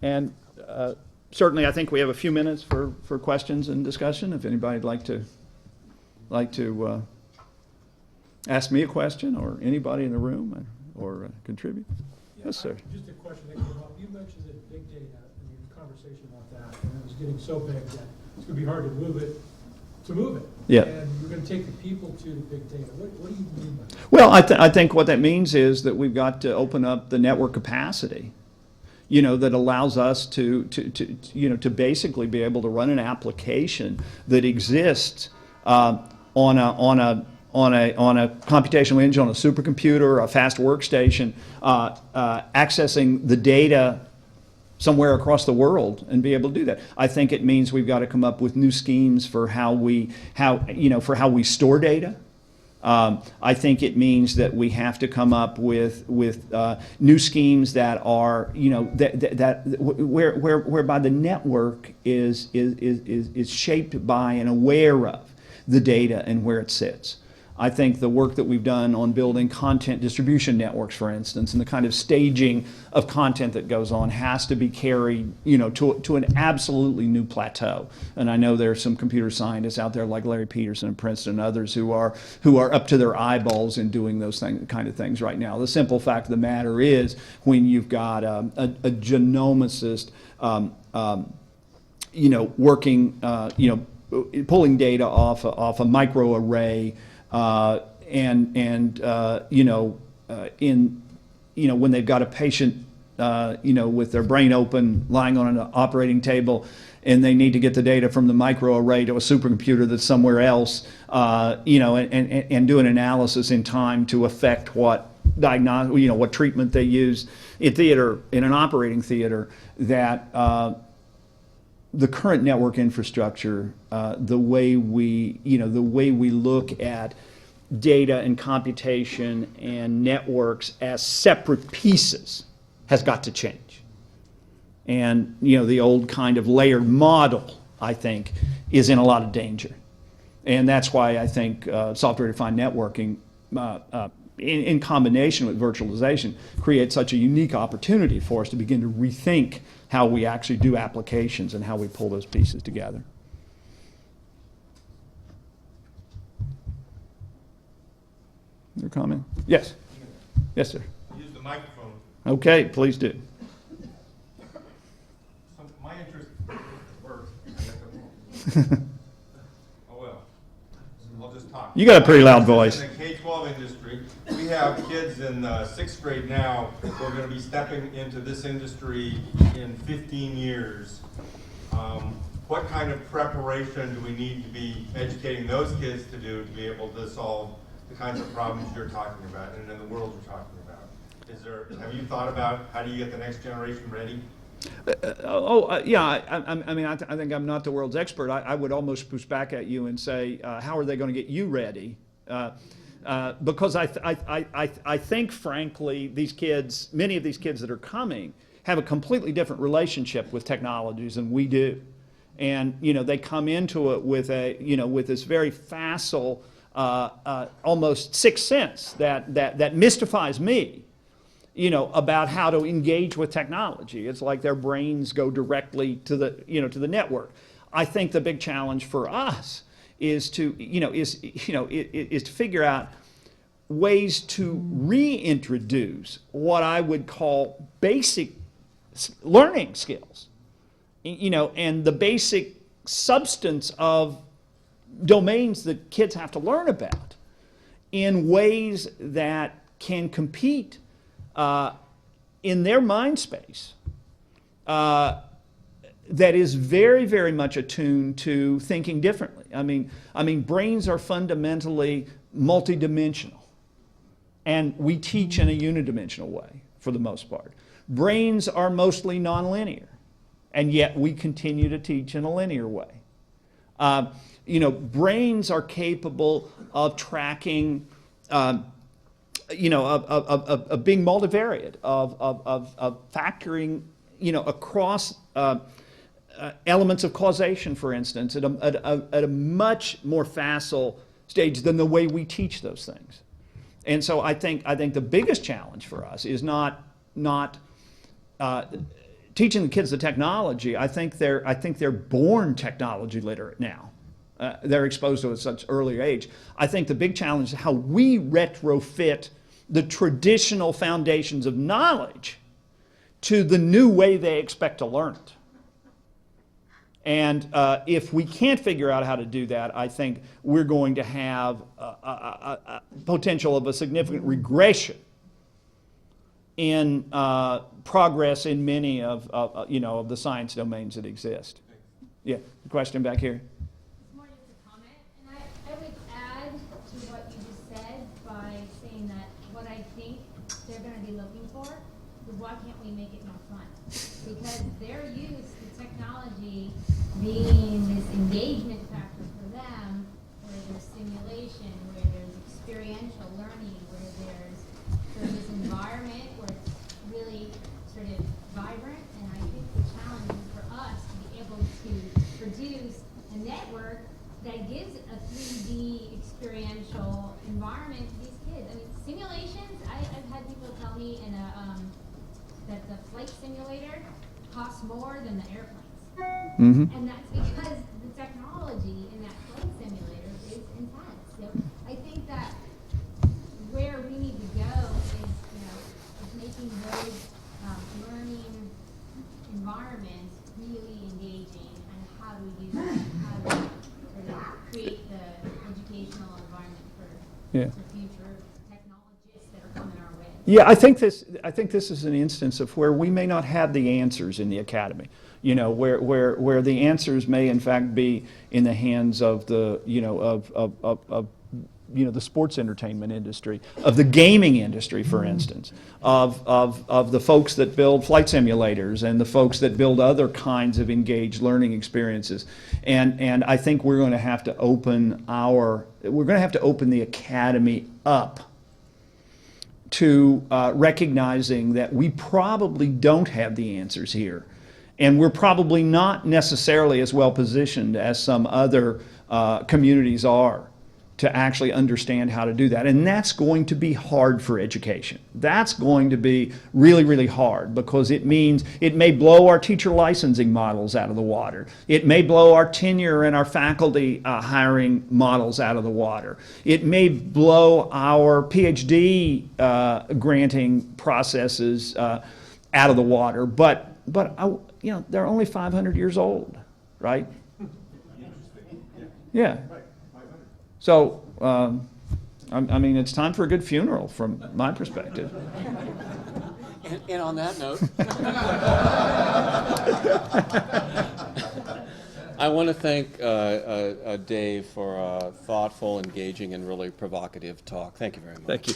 And certainly, I think we have a few minutes for questions and discussion. If anybody'd like to ask me a question, or anybody in the room, or contribute. Yeah, Yes, sir. Just a question that came up. You mentioned that big data and your conversation about that, and it was getting so big that it's going to be hard to move it. Yeah. And you're going to take the people to the big data. What do you mean by that? Well, I think what that means is that we've got to open up the network capacity, that allows us to basically be able to run an application that exists on a computational engine, on a supercomputer, a fast workstation, accessing the data somewhere across the world and be able to do that. I think it means we've got to come up with new schemes for how we store data. I think it means that we have to come up with new schemes that are, whereby the network is shaped by and aware of the data and where it sits. I think the work that we've done on building content distribution networks, for instance, and the kind of staging of content that goes on has to be carried, to an absolutely new plateau. And I know there are some computer scientists out there like Larry Peterson and Princeton and others who are up to their eyeballs in doing those kind of things right now. The simple fact of the matter is, when you've got a genomicist, working, pulling data off a microarray. When they've got a patient, with their brain open, lying on an operating table, and they need to get the data from the microarray to a supercomputer that's somewhere else, and do an analysis in time to affect what what treatment they use in an operating theater, that the current network infrastructure, the way we look at data and computation and networks as separate pieces has got to change. And the old kind of layered model, I think, is in a lot of danger. And that's why I think software-defined networking, in combination with virtualization, creates such a unique opportunity for us to begin to rethink how we actually do applications and how we pull those pieces together. Your comment? Yes. Yes, sir. Use the microphone. Okay, please do. So my interest works. Oh well. I'll just talk. You got a pretty loud voice. In the K-12 industry, we have kids in 6th grade now who are going to be stepping into this industry in 15 years. What kind of preparation do we need to be educating those kids to do to be able to solve the kinds of problems you're talking about and in the world you're talking about? Have you thought about how do you get the next generation ready? Yeah. I think I'm not the world's expert. I would almost push back at you and say, how are they going to get you ready? Because I think, frankly, many of these kids that are coming have a completely different relationship with technologies than we do, and they come into it with with this very facile, almost sixth sense that mystifies me. About how to engage with technology. It's like their brains go directly to the network. I think the big challenge for us is to figure out ways to reintroduce what I would call basic learning skills, and the basic substance of domains that kids have to learn about in ways that can compete in their mind space that is very, very much attuned to thinking differently. I mean, brains are fundamentally multidimensional, and we teach in a unidimensional way for the most part. Brains are mostly nonlinear, and yet we continue to teach in a linear way. Brains are capable of tracking. Of being multivariate, of factoring, across elements of causation, for instance, at a much more facile stage than the way we teach those things. And so I think the biggest challenge for us is not teaching the kids the technology, I think they're born technology literate now. They're exposed to it at such early age. I think the big challenge is how we retrofit the traditional foundations of knowledge to the new way they expect to learn it. And if we can't figure out how to do that, I think we're going to have a potential of a significant regression in progress in many of the science domains that exist. Yeah, question back here. It's more just a comment, and I would add to what you just said by saying that what I think they're going to be looking for is why can't we make it more fun? Because they're used to technology being this engagement factor for them, where there's simulation, where there's experiential learning, where there's sort of this environment where it's really sort of vibrant. And I think the challenge is for us to be able to produce a network that gives a 3D experiential environment to these kids. I mean, simulations, I've had people tell me that the flight simulator costs more than the airplanes. Mm-hmm. And that's because the technology in that flight simulator is intense. So I think that where we need to go is making those learning environments really engaging, and how do we do that? How do we sort of create the educational environment for future technologists that are coming our way? Yeah, I think this is an instance of where we may not have the answers in the academy. Where the answers may in fact be in the hands of the the sports entertainment industry, of the gaming industry, for instance, of the folks that build flight simulators and the folks that build other kinds of engaged learning experiences. And I think we're going to have to open the academy up to recognizing that we probably don't have the answers here. And we're probably not necessarily as well positioned as some other communities are to actually understand how to do that. And that's going to be hard for education. That's going to be really, really hard, because it means it may blow our teacher licensing models out of the water. It may blow our tenure and our faculty hiring models out of the water. It may blow our PhD granting processes out of the water. But they're only 500 years old, right? Yeah. So, I mean, it's time for a good funeral from my perspective. And on that note, I want to thank Dave for a thoughtful, engaging, and really provocative talk. Thank you very much. Thank you.